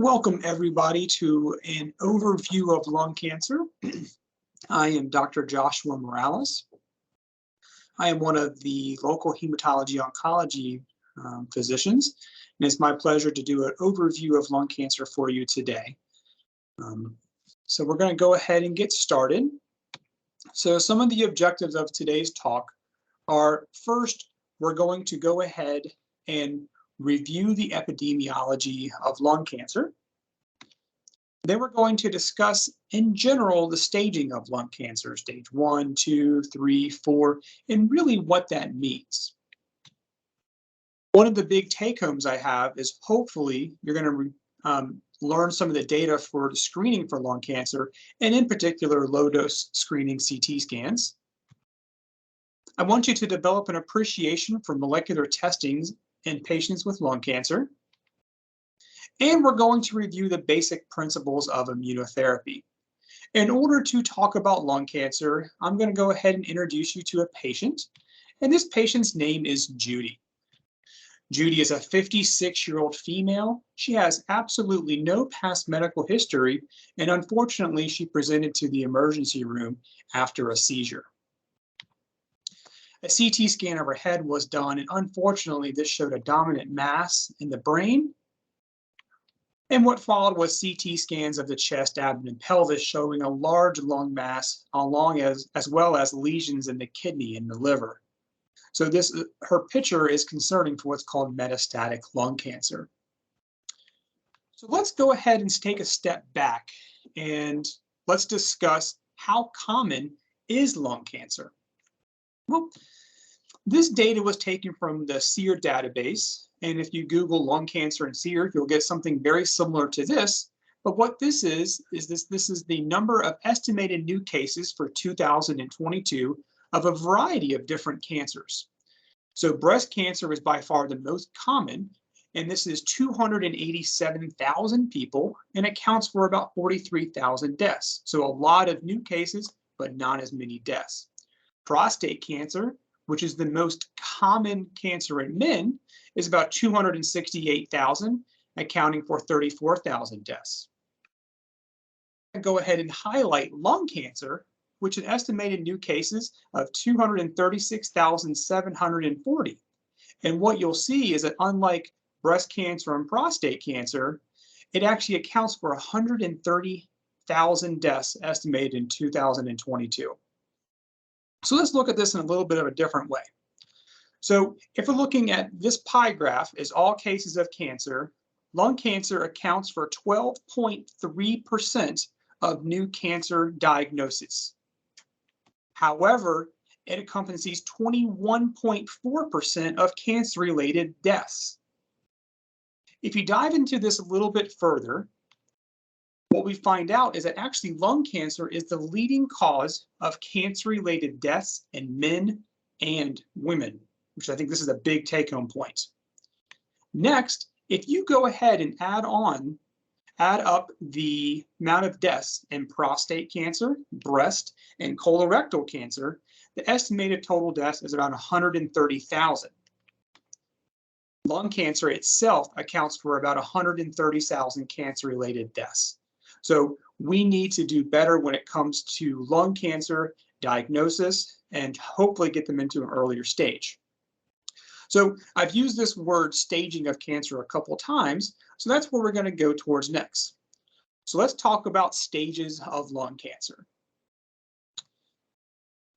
Welcome everybody to an overview of lung cancer. I am Dr. Joshua Morales. I am one of the local hematology oncology physicians, and it's my pleasure to do an overview of lung cancer for you today. So we're going to go ahead and get started. So some of the objectives of today's talk are, first, we're going to go ahead and review the epidemiology of lung cancer. Then we're going to discuss, in general, the staging of lung cancer, stage 1, 2, 3, 4, and really what that means. One of the big take-homes I have is hopefully you're going to learn some of the data for the screening for lung cancer, and in particular, low-dose screening CT scans. I want you to develop an appreciation for molecular testings in patients with lung cancer. And we're going to review the basic principles of immunotherapy. In order to talk about lung cancer, I'm going to go ahead and introduce you to a patient. And this patient's name is Judy. Judy is a 56-year-old female. She has absolutely no past medical history, and unfortunately, she presented to the emergency room after a seizure. A CT scan of her head was done, and unfortunately, this showed a dominant mass in the brain. And what followed was CT scans of the chest, abdomen, pelvis, showing a large lung mass, as well as lesions in the kidney and the liver. So her picture is concerning for what's called metastatic lung cancer. So let's go ahead and take a step back and let's discuss how common is lung cancer. Well, this data was taken from the SEER database, and if you Google lung cancer and SEER, you'll get something very similar to this. But what this is the number of estimated new cases for 2022 of a variety of different cancers. So breast cancer is by far the most common, and this is 287,000 people and accounts for about 43,000 deaths. So a lot of new cases, but not as many deaths. Prostate cancer, which is the most common cancer in men, is about 268,000, accounting for 34,000 deaths. I'll go ahead and highlight lung cancer, which an estimated new cases of 236,740. And what you'll see is that unlike breast cancer and prostate cancer, it actually accounts for 130,000 deaths estimated in 2022. So let's look at this in a little bit of a different way. So if we're looking at this pie graph is all cases of cancer, lung cancer accounts for 12.3% of new cancer diagnoses. However, it accompanies 21.4% of cancer-related deaths. If you dive into this a little bit further, what we find out is that actually lung cancer is the leading cause of cancer-related deaths in men and women, which I think this is a big take-home point. Next, if you go ahead and add up the amount of deaths in prostate cancer, breast, and colorectal cancer, the estimated total deaths is around 130,000. Lung cancer itself accounts for about 130,000 cancer-related deaths. So we need to do better when it comes to lung cancer diagnosis and hopefully get them into an earlier stage. So I've used this word staging of cancer a couple times, so that's where we're going to go towards next. So let's talk about stages of lung cancer.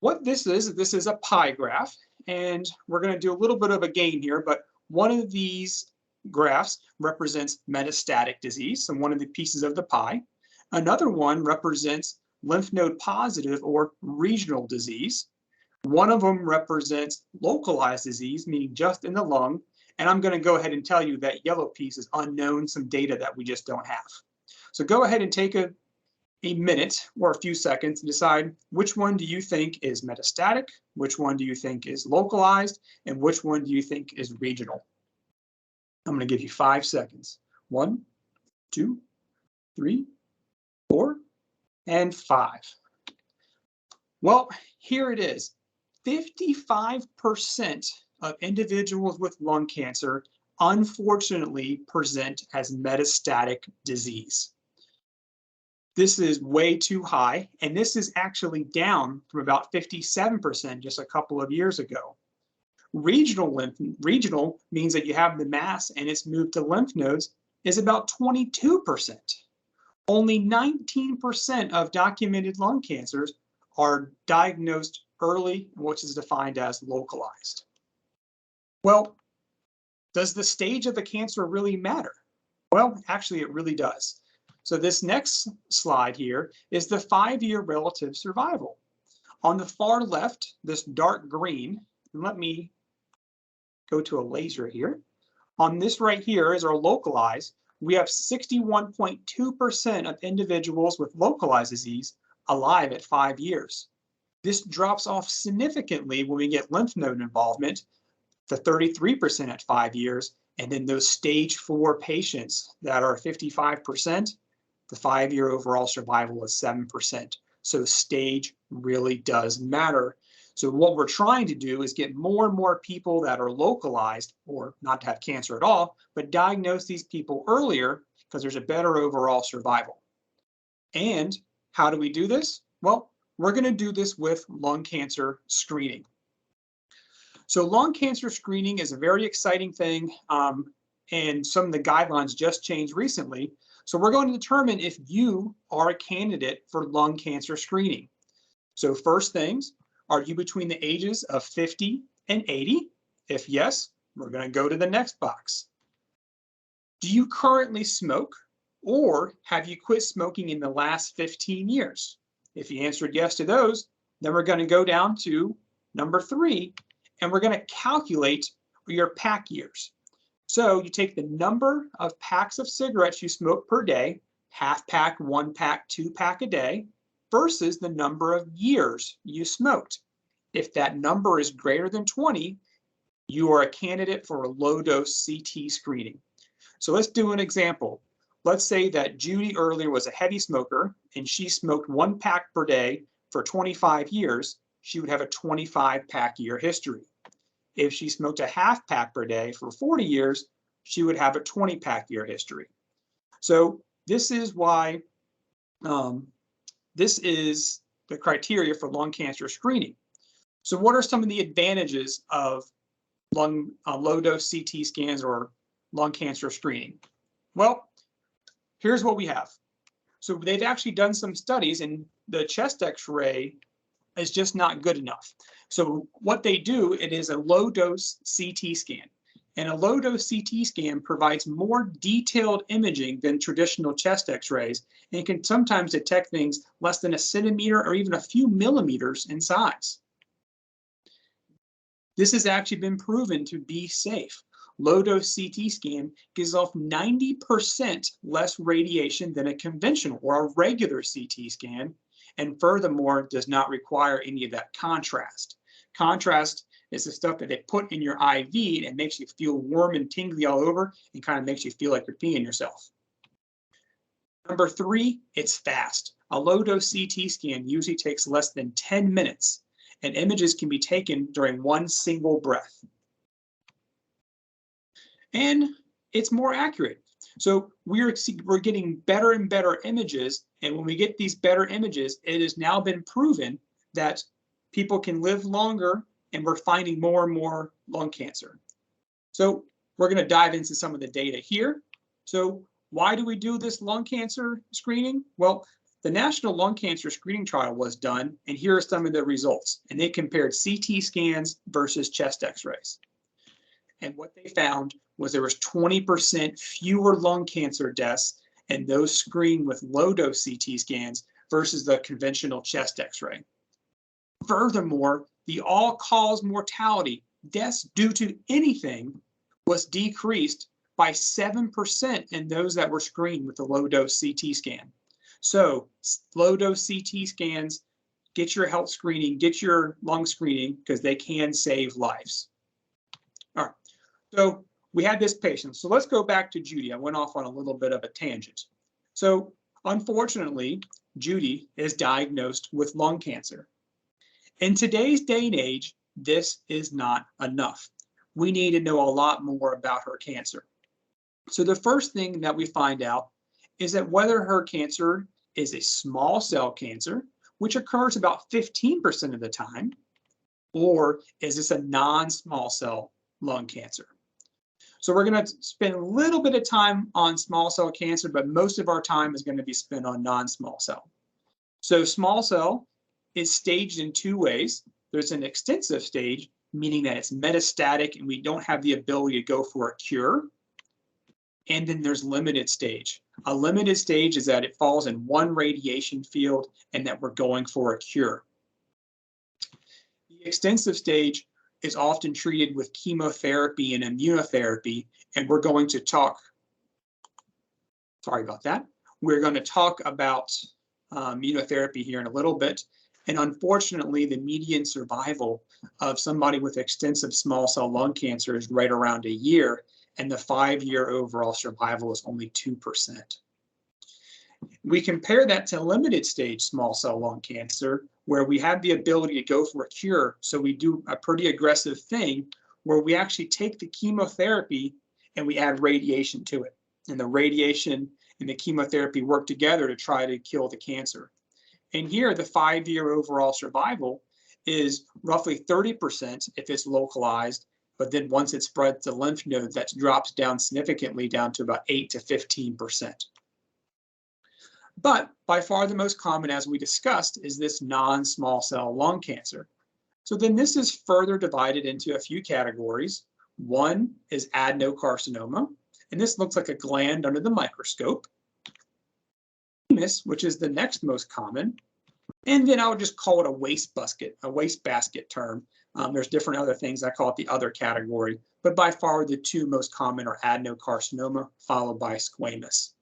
What this is a pie graph, and we're going to do a little bit of a game here, but one of these graphs represents metastatic disease, so one of the pieces of the pie. Another one represents lymph node positive or regional disease. One of them represents localized disease, meaning just in the lung. And I'm going to go ahead and tell you that yellow piece is unknown, some data that we just don't have. So go ahead and take a minute or a few seconds to decide which one do you think is metastatic, which one do you think is localized, and which one do you think is regional. I'm going to give you 5 seconds. 1, 2, 3, 4, and 5. Well, here it is. 55% of individuals with lung cancer unfortunately present as metastatic disease. This is way too high, and this is actually down from about 57% just a couple of years ago. Regional means that you have the mass and it's moved to lymph nodes is about 22%. Only 19% of documented lung cancers are diagnosed early, which is defined as localized. Well, does the stage of the cancer really matter? Well, actually, it really does. So this next slide here is the 5-year relative survival. On the far left, this dark green, and let me go to a laser here. On this right here is our localized. We have 61.2% of individuals with localized disease alive at 5 years. This drops off significantly when we get lymph node involvement to 33% at 5 years, and then those stage 4 patients that are 55%, the 5-year overall survival is 7%. So stage really does matter. So what we're trying to do is get more and more people that are localized, or not to have cancer at all, but diagnose these people earlier because there's a better overall survival. And how do we do this? Well, we're going to do this with lung cancer screening. So lung cancer screening is a very exciting thing, and some of the guidelines just changed recently. So we're going to determine if you are a candidate for lung cancer screening. So first things, are you between the ages of 50 and 80? If yes, we're going to go to the next box. Do you currently smoke, or have you quit smoking in the last 15 years? If you answered yes to those, then we're going to go down to number 3, and we're going to calculate your pack years. So you take the number of packs of cigarettes you smoke per day, half pack, 1 pack, 2 pack a day, versus the number of years you smoked. If that number is greater than 20, you are a candidate for a low-dose CT screening. So let's do an example. Let's say that Judy earlier was a heavy smoker and she smoked 1 pack per day for 25 years. She would have a 25 pack year history. If she smoked a half pack per day for 40 years, she would have a 20 pack year history. So this is why this is the criteria for lung cancer screening. So what are some of the advantages of low-dose CT scans or lung cancer screening? Well, here's what we have. So they've actually done some studies, and the chest X-ray is just not good enough. So what they do, it is a low-dose CT scan. And a low-dose CT scan provides more detailed imaging than traditional chest X-rays, and can sometimes detect things less than a centimeter or even a few millimeters in size. This has actually been proven to be safe. Low-dose CT scan gives off 90% less radiation than a conventional or a regular CT scan, and furthermore does not require any of that contrast. Contrast is the stuff that they put in your IV and makes you feel warm and tingly all over and kind of makes you feel like you're peeing yourself. Number 3, it's fast. A low-dose CT scan usually takes less than 10 minutes, and images can be taken during 1 single breath. And it's more accurate. So we're getting better and better images, and when we get these better images, it has now been proven that people can live longer, and we're finding more and more lung cancer. So we're going to dive into some of the data here. So why do we do this lung cancer screening? Well, the National Lung Cancer Screening Trial was done, and here are some of the results. And they compared CT scans versus chest X-rays. And what they found was there was 20% fewer lung cancer deaths in those screened with low-dose CT scans versus the conventional chest X-ray. Furthermore, the all-cause mortality, deaths due to anything, was decreased by 7% in those that were screened with the low-dose CT scan. So low-dose CT scans, get your health screening, get your lung screening, because they can save lives. All right, so we had this patient. So let's go back to Judy. I went off on a little bit of a tangent. So unfortunately, Judy is diagnosed with lung cancer. In today's day and age, this is not enough. we need to know a lot more about her cancer. So the first thing that we find out is that whether her cancer is a small cell cancer, which occurs about 15% of the time, or is this a non-small cell lung cancer? So we're going to spend a little bit of time on small cell cancer, but most of our time is going to be spent on non-small cell. So small cell is staged in two ways. There's an extensive stage, meaning that it's metastatic and we don't have the ability to go for a cure. And then there's limited stage. A limited stage is that it falls in one radiation field and that we're going for a cure. The extensive stage is often treated with chemotherapy and immunotherapy, and we're going to talk, sorry about that, we're going to talk about immunotherapy here in a little bit. And unfortunately, the median survival of somebody with extensive small cell lung cancer is right around a year, and the 5-year overall survival is only 2%. We compare that to limited stage small cell lung cancer, where we have the ability to go for a cure. So we do a pretty aggressive thing where we actually take the chemotherapy and we add radiation to it. And the radiation and the chemotherapy work together to try to kill the cancer. And here, the 5-year overall survival is roughly 30% if it's localized, but then once it spreads to lymph nodes, that drops down significantly down to about 8 to 15%. But by far the most common, as we discussed, is this non-small cell lung cancer. So then this is further divided into a few categories. One is adenocarcinoma, and this looks like a gland under the microscope. Which is the next most common. And then I would just call it a wastebasket term. There's different other things. I call it the other category, but by far the two most common are adenocarcinoma followed by squamous.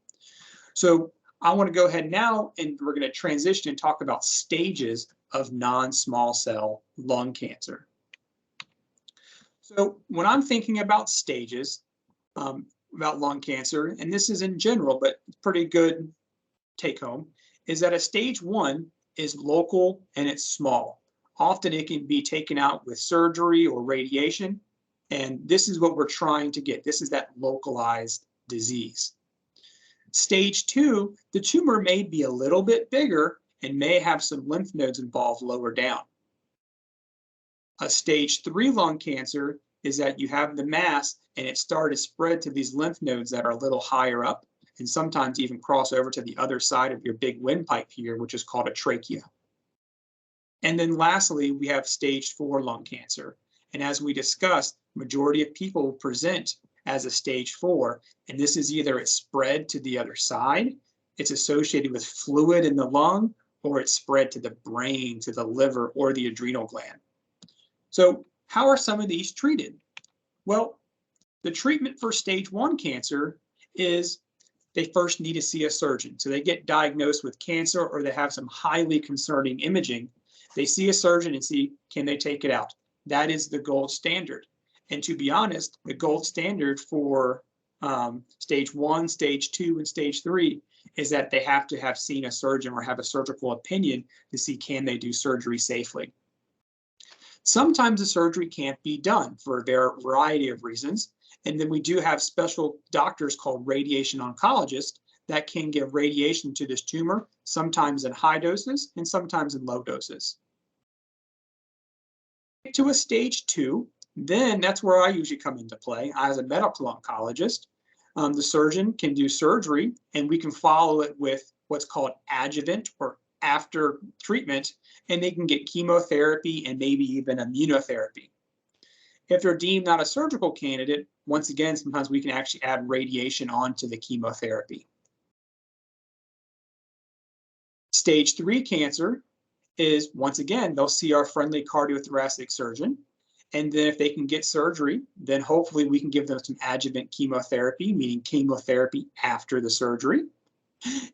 So I want to go ahead now and we're going to transition and talk about stages of non-small cell lung cancer. So when I'm thinking about stages about lung cancer, and this is in general, but pretty good take home, is that a stage 1 is local and it's small. Often it can be taken out with surgery or radiation, and this is what we're trying to get. This is that localized disease. Stage 2, the tumor may be a little bit bigger and may have some lymph nodes involved lower down. A stage 3 lung cancer is that you have the mass and it started to spread to these lymph nodes that are a little higher up, and sometimes even cross over to the other side of your big windpipe here, which is called a trachea. And then lastly, we have stage 4 lung cancer. And as we discussed, majority of people present as a stage 4, and this is either it's spread to the other side, it's associated with fluid in the lung, or it's spread to the brain, to the liver, or the adrenal gland. So how are some of these treated? Well, the treatment for stage 1 cancer is they first need to see a surgeon. So they get diagnosed with cancer or they have some highly concerning imaging. They see a surgeon and see, can they take it out? That is the gold standard. And to be honest, the gold standard for stage 1, stage 2, and stage 3 is that they have to have seen a surgeon or have a surgical opinion to see can they do surgery safely. Sometimes the surgery can't be done for a variety of reasons. And then we do have special doctors called radiation oncologists that can give radiation to this tumor, sometimes in high doses and sometimes in low doses. To a stage 2, then that's where I usually come into play. As a medical oncologist, the surgeon can do surgery and we can follow it with what's called adjuvant or after treatment, and they can get chemotherapy and maybe even immunotherapy. If they're deemed not a surgical candidate, once again, sometimes we can actually add radiation onto the chemotherapy. Stage 3 cancer is, once again, they'll see our friendly cardiothoracic surgeon. And then if they can get surgery, then hopefully we can give them some adjuvant chemotherapy, meaning chemotherapy after the surgery.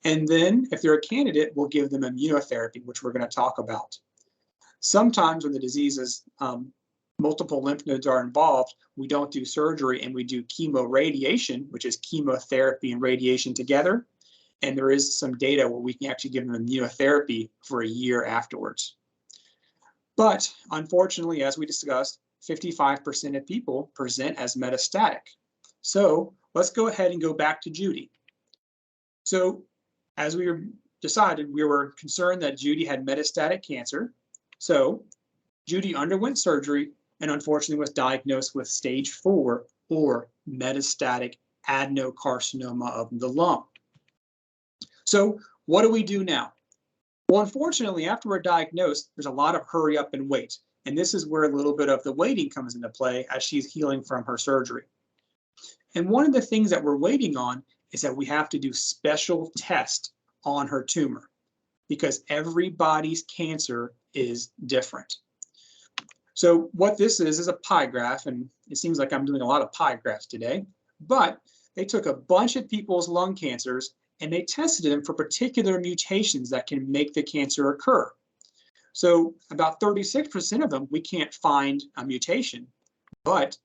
And then if they're a candidate, we'll give them immunotherapy, which we're going to talk about. Sometimes when the disease is multiple lymph nodes are involved, we don't do surgery and we do chemoradiation, which is chemotherapy and radiation together. And there is some data where we can actually give them immunotherapy for a year afterwards. But unfortunately, as we discussed, 55% of people present as metastatic. So let's go ahead and go back to Judy. So as we decided, we were concerned that Judy had metastatic cancer. So Judy underwent surgery and unfortunately was diagnosed with stage 4 or metastatic adenocarcinoma of the lung. So what do we do now? Well, unfortunately, after we're diagnosed, there's a lot of hurry up and wait. And this is where a little bit of the waiting comes into play as she's healing from her surgery. And one of the things that we're waiting on is that we have to do special tests on her tumor because everybody's cancer is different. So what this is a pie graph, and it seems like I'm doing a lot of pie graphs today, but they took a bunch of people's lung cancers and they tested them for particular mutations that can make the cancer occur. So about 36% of them, we can't find a mutation, but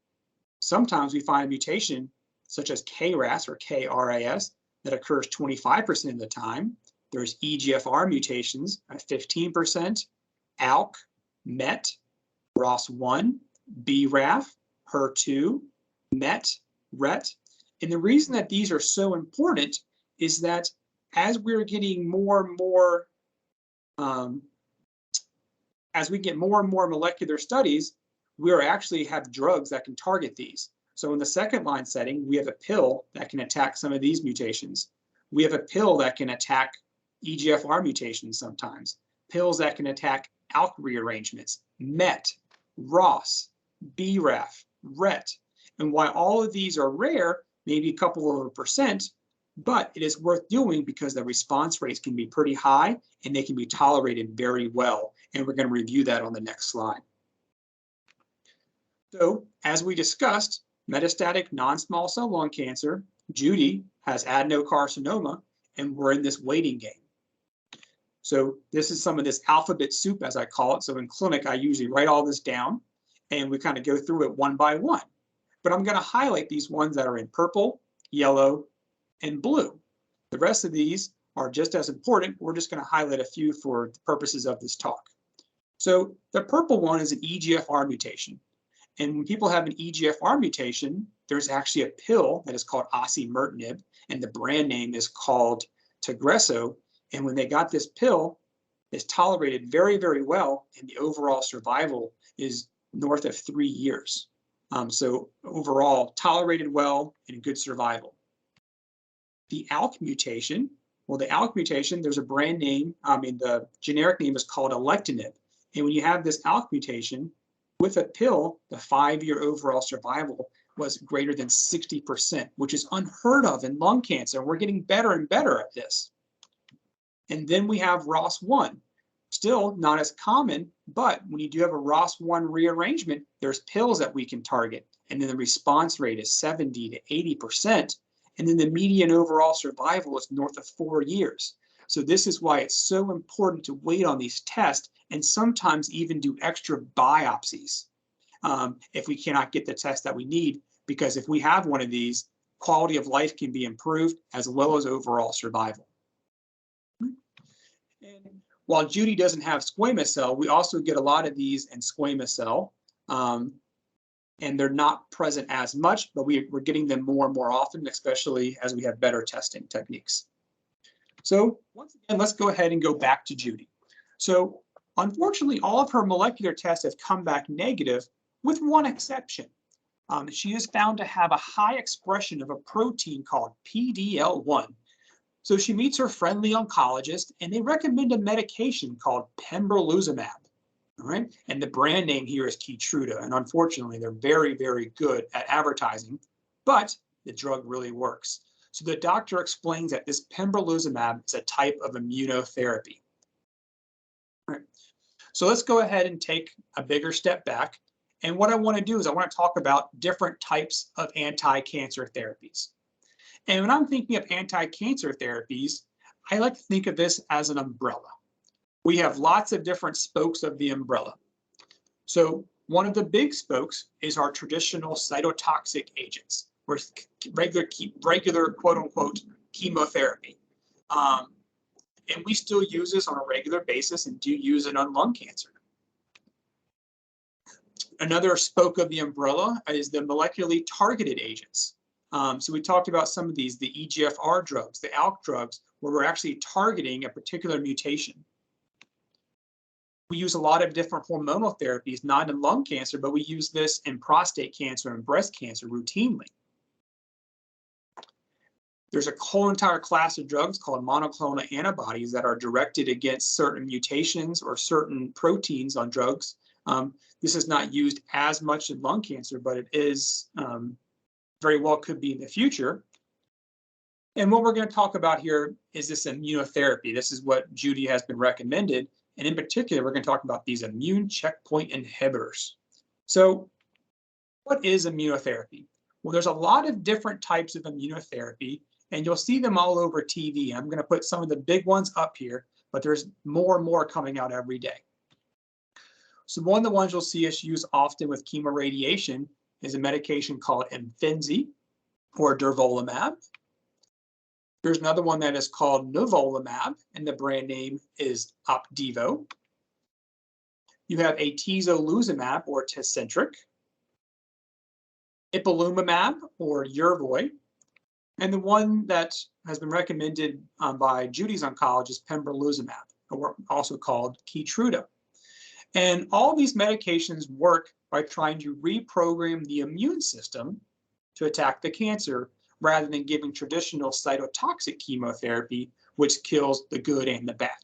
sometimes we find a mutation such as KRAS or KRAS that occurs 25% of the time. There's EGFR mutations at 15%, ALK, MET, ROS1, BRAF, HER2, MET, RET. And the reason that these are so important is that as we're getting more and more, as we get more and more molecular studies, we actually have drugs that can target these. So in the second line setting, we have a pill that can attack some of these mutations. We have a pill that can attack EGFR mutations sometimes, pills that can attack ALK rearrangements, MET, ROS, BRAF, RET. And while all of these are rare, maybe a couple of %, but it is worth doing because the response rates can be pretty high and they can be tolerated very well. And we're going to review that on the next slide. So as we discussed, metastatic non-small cell lung cancer, Judy has adenocarcinoma, and we're in this waiting game. So this is some of this alphabet soup, as I call it. So in clinic, I usually write all this down and we kind of go through it one by one. But I'm going to highlight these ones that are in purple, yellow, and blue. The rest of these are just as important. We're just going to highlight a few for the purposes of this talk. So the purple one is an EGFR mutation. And when people have an EGFR mutation, there's actually a pill that is called osimertinib, and the brand name is called Tagrisso. And when they got this pill, it's tolerated very, very well, and the overall survival is north of 3 years. So overall, tolerated well and good survival. The ALK mutation, well, the ALK mutation, there's a brand name, the generic name is called alectinib. And when you have this ALK mutation, with a pill, the 5-year overall survival was greater than 60%, which is unheard of in lung cancer. And we're getting better and better at this. And then we have ROS1, still not as common, but when you do have a ROS1 rearrangement, there's pills that we can target. And then the response rate is 70 to 80%. And then the median overall survival is north of 4 years. So this is why it's so important to wait on these tests and sometimes even do extra biopsies if we cannot get the test that we need, because if we have one of these, quality of life can be improved as well as overall survival. And while Judy doesn't have squamous cell, we also get a lot of these in squamous cell. And they're not present as much, but we're getting them more and more often, especially as we have better testing techniques. So once again, let's go ahead and go back to Judy. So unfortunately, all of her molecular tests have come back negative with one exception. She is found to have a high expression of a protein called PDL1. So she meets her friendly oncologist and they recommend a medication called pembrolizumab. All right, and the brand name here is Keytruda, and unfortunately, they're very, very good at advertising, but the drug really works. So the doctor explains that this pembrolizumab is a type of immunotherapy. All right, so let's go ahead and take a bigger step back. And what I want to do is I want to talk about different types of anti-cancer therapies. And when I'm thinking of anti-cancer therapies, I like to think of this as an umbrella. We have lots of different spokes of the umbrella. So one of the big spokes is our traditional cytotoxic agents, or regular quote unquote chemotherapy. And we still use this on a regular basis and do use it on lung cancer. Another spoke of the umbrella is the molecularly targeted agents. So we talked about some of these, the EGFR drugs, the ALK drugs, where we're actually targeting a particular mutation. We use a lot of different hormonal therapies, not in lung cancer, but we use this in prostate cancer and breast cancer routinely. There's a whole entire class of drugs called monoclonal antibodies that are directed against certain mutations or certain proteins on drugs. This is not used as much in lung cancer, but it is very well could be in the future. And what we're going to talk about here is this immunotherapy. This is what Judy has been recommended. And in particular, we're going to talk about these immune checkpoint inhibitors. So what is immunotherapy? Well, there's a lot of different types of immunotherapy, and you'll see them all over TV. I'm going to put some of the big ones up here, but there's more and more coming out every day. So one of the ones you'll see us use often with chemoradiation is a medication called Imfinzi or durvalumab. There's another one that is called nivolumab, and the brand name is Opdivo. You have atezolizumab or Tecentriq, ipilimumab or Yervoy, and the one that has been recommended by Judy's oncologist is pembrolizumab, or also called Keytruda. And all these medications work by trying to reprogram the immune system to attack the cancer rather than giving traditional cytotoxic chemotherapy, which kills the good and the bad.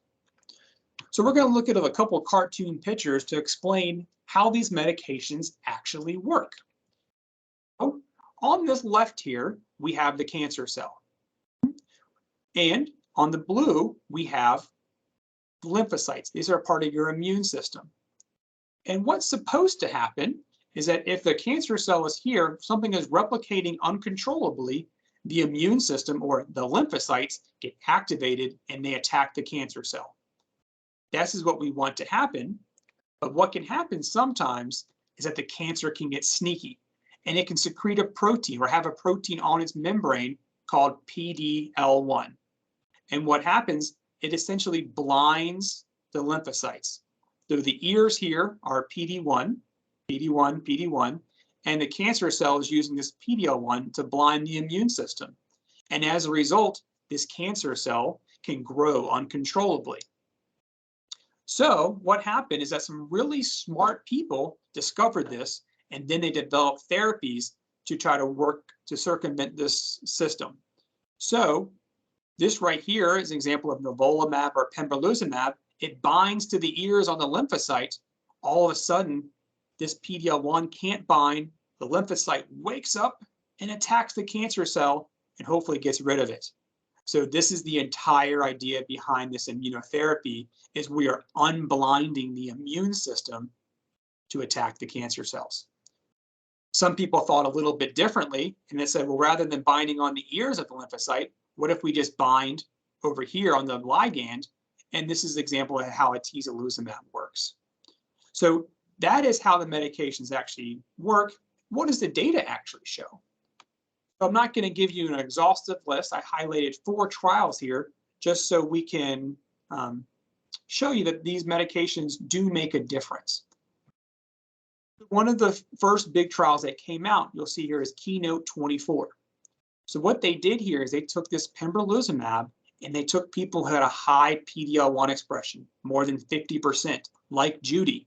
So we're going to look at a couple of cartoon pictures to explain how these medications actually work. So on this left here, we have the cancer cell. And on the blue, we have lymphocytes. These are part of your immune system. And what's supposed to happen is that if the cancer cell is here, something is replicating uncontrollably, the immune system or the lymphocytes get activated and they attack the cancer cell. This is what we want to happen. But what can happen sometimes is that the cancer can get sneaky and it can secrete a protein or have a protein on its membrane called PD-L1. And what happens, it essentially blinds the lymphocytes. So the ears here are PD-1, and the cancer cell is using this PD-L1 to blind the immune system. And as a result, this cancer cell can grow uncontrollably. So what happened is that some really smart people discovered this, and then they developed therapies to try to work to circumvent this system. So this right here is an example of nivolumab or pembrolizumab. It binds to the ears on the lymphocyte. All of a sudden, this PD-L1 can't bind. The lymphocyte wakes up and attacks the cancer cell and hopefully gets rid of it. So this is the entire idea behind this immunotherapy, is we are unblinding the immune system to attack the cancer cells. Some people thought a little bit differently, and they said, well, rather than binding on the ears of the lymphocyte, what if we just bind over here on the ligand? And this is an example of how atezolizumab works. So that is how the medications actually work. What does the data actually show? I'm not going to give you an exhaustive list. I highlighted 4 trials here just so we can show you that these medications do make a difference. One of the first big trials that came out, you'll see here, is KEYNOTE-24. So what they did here is they took this pembrolizumab and they took people who had a high PD-L1 expression, more than 50%, like Judy,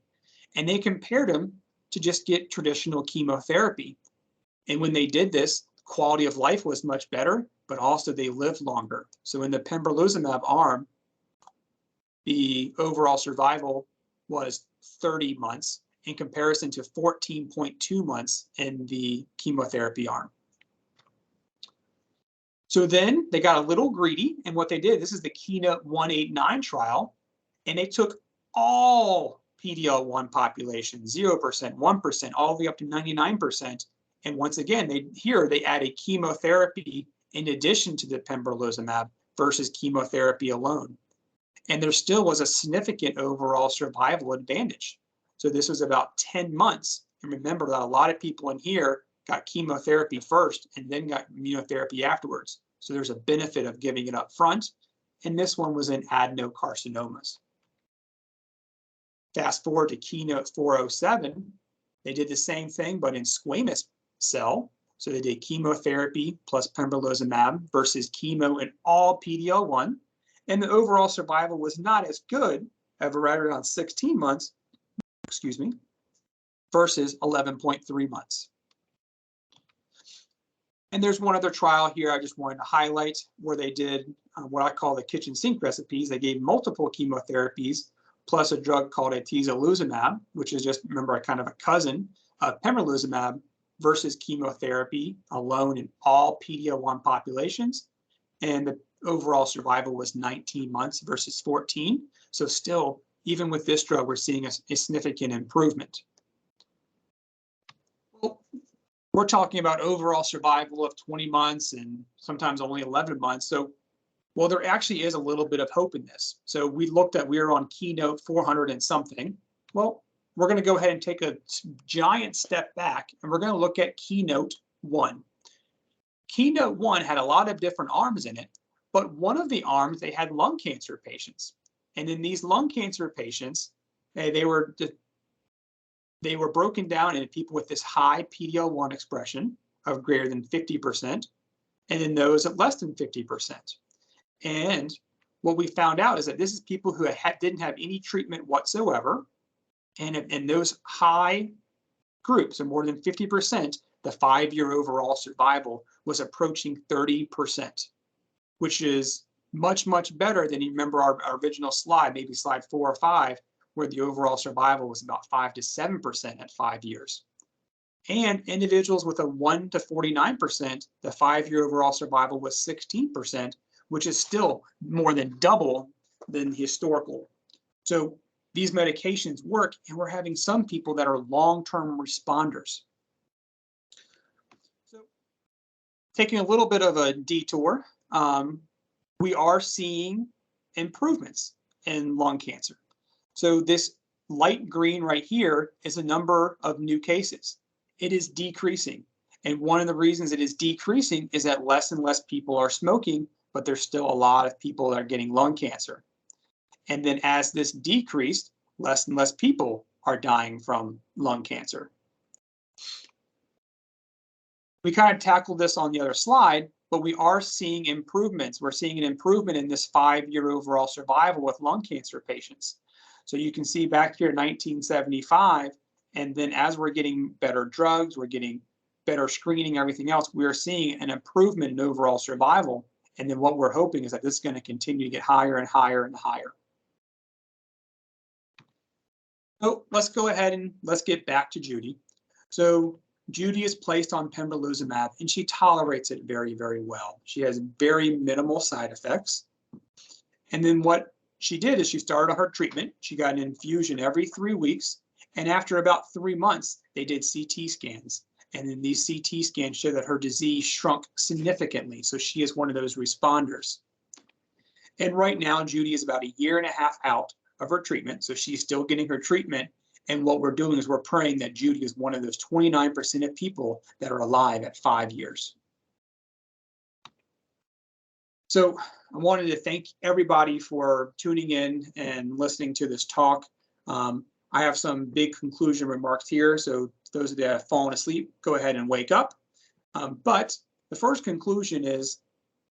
and they compared them to just get traditional chemotherapy. And when they did this, quality of life was much better, but also they lived longer. So in the pembrolizumab arm, the overall survival was 30 months in comparison to 14.2 months in the chemotherapy arm. So then they got a little greedy, and what they did, this is the KEYNOTE-189 trial, and they took all PD-L1 population, 0%, 1%, all the way up to 99%. And once again, they added chemotherapy in addition to the pembrolizumab versus chemotherapy alone. And there still was a significant overall survival advantage. So this was about 10 months. And remember that a lot of people in here got chemotherapy first and then got immunotherapy afterwards. So there's a benefit of giving it up front. And this one was in adenocarcinomas. Fast forward to KEYNOTE-407. They did the same thing, but in squamous cell. So they did chemotherapy plus pembrolizumab versus chemo in all PD-L1. And the overall survival was not as good, at right around 16 months, excuse me, versus 11.3 months. And there's one other trial here I just wanted to highlight where they did what I call the kitchen sink recipes. They gave multiple chemotherapies plus a drug called atezolizumab, which is just, remember, a kind of a cousin of pembrolizumab, versus chemotherapy alone in all PD-L1 populations. And the overall survival was 19 months versus 14. So still, even with this drug, we're seeing a significant improvement. Well, we're talking about overall survival of 20 months and sometimes only 11 months. So, well, there actually is a little bit of hope in this. So we were on Keynote 400 and something. Well, we're going to go ahead and take a giant step back, and we're going to look at Keynote 1. Keynote 1 had a lot of different arms in it, but one of the arms, they had lung cancer patients. And in these lung cancer patients, they were broken down into people with this high PD-L1 expression of greater than 50%, and then those at less than 50%. And what we found out is that this is people who didn't have any treatment whatsoever. And in those high groups, of more than 50%, the 5-year overall survival was approaching 30%, which is much, much better than, you remember our original slide, maybe slide 4 or 5, where the overall survival was about 5 to 7% at 5 years. And individuals with a 1 to 49%, the 5-year overall survival was 16%, which is still more than double than historical. So these medications work, and we're having some people that are long-term responders. So taking a little bit of a detour, we are seeing improvements in lung cancer. So this light green right here is a number of new cases. It is decreasing. And one of the reasons it is decreasing is that less and less people are smoking, but there's still a lot of people that are getting lung cancer. And then as this decreased, less and less people are dying from lung cancer. We kind of tackled this on the other slide, but we are seeing improvements. We're seeing an improvement in this 5-year overall survival with lung cancer patients. So you can see back here 1975, and then as we're getting better drugs, we're getting better screening, everything else, we're seeing an improvement in overall survival. And then what we're hoping is that this is going to continue to get higher and higher and higher. So let's go ahead and let's get back to Judy. So Judy is placed on pembrolizumab, and she tolerates it very, very well. She has very minimal side effects. And then what she did is she started her treatment. She got an infusion every 3 weeks. And after about 3 months, they did CT scans. And then these CT scans show that her disease shrunk significantly. So she is one of those responders. And right now, Judy is about 1.5 years out of her treatment. So she's still getting her treatment. And what we're doing is we're praying that Judy is one of those 29% of people that are alive at 5 years. So I wanted to thank everybody for tuning in and listening to this talk. I have some big conclusion remarks here. So those that have fallen asleep, go ahead and wake up. But the first conclusion is,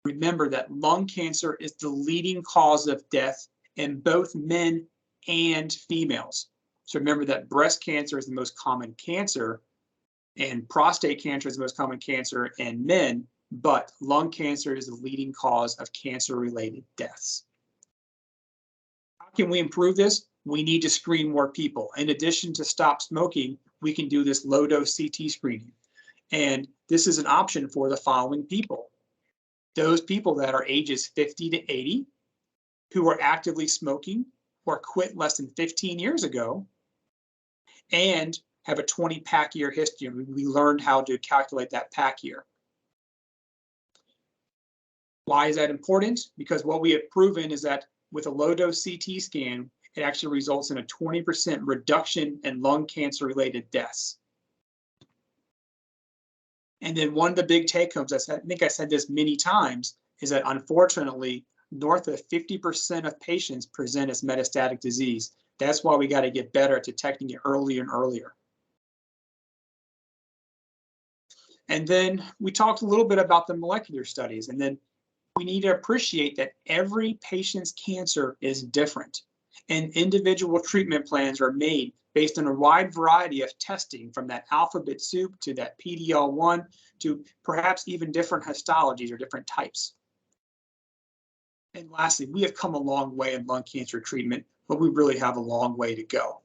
remember that lung cancer is the leading cause of death in both men and females. So remember that breast cancer is the most common cancer, and prostate cancer is the most common cancer in men, but lung cancer is the leading cause of cancer-related deaths. How can we improve this? We need to screen more people. In addition to stop smoking, we can do this low-dose CT screening. And this is an option for the following people. Those people that are ages 50 to 80, who are actively smoking or quit less than 15 years ago, and have a 20 pack year history. We learned how to calculate that pack year. Why is that important? Because what we have proven is that with a low-dose CT scan, it actually results in a 20% reduction in lung cancer-related deaths. And then one of the big take-homes, I think I said this many times, is that unfortunately, north of 50% of patients present as metastatic disease. That's why we got to get better at detecting it earlier and earlier. And then we talked a little bit about the molecular studies, and then we need to appreciate that every patient's cancer is different, and individual treatment plans are made based on a wide variety of testing, from that alphabet soup to that PD-L1 to perhaps even different histologies or different types. And lastly, we have come a long way in lung cancer treatment, but we really have a long way to go.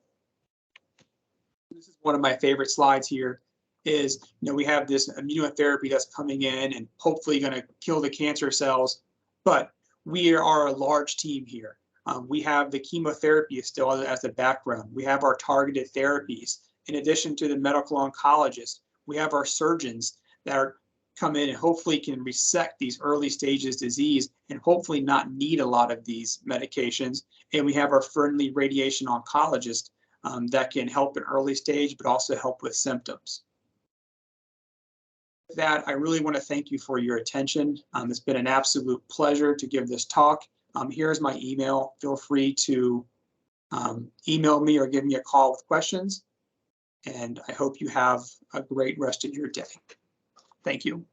This is one of my favorite slides here. Is, we have this immunotherapy that's coming in and hopefully going to kill the cancer cells, but we are a large team here. We have the chemotherapy still as the background. We have our targeted therapies. In addition to the medical oncologists, we have our surgeons that come in and hopefully can resect these early stages disease and hopefully not need a lot of these medications. And we have our friendly radiation oncologists that can help in early stage, but also help with symptoms. With that, I really want to thank you for your attention. It's been an absolute pleasure to give this talk. Here's my email. Feel free to email me or give me a call with questions. And I hope you have a great rest of your day. Thank you.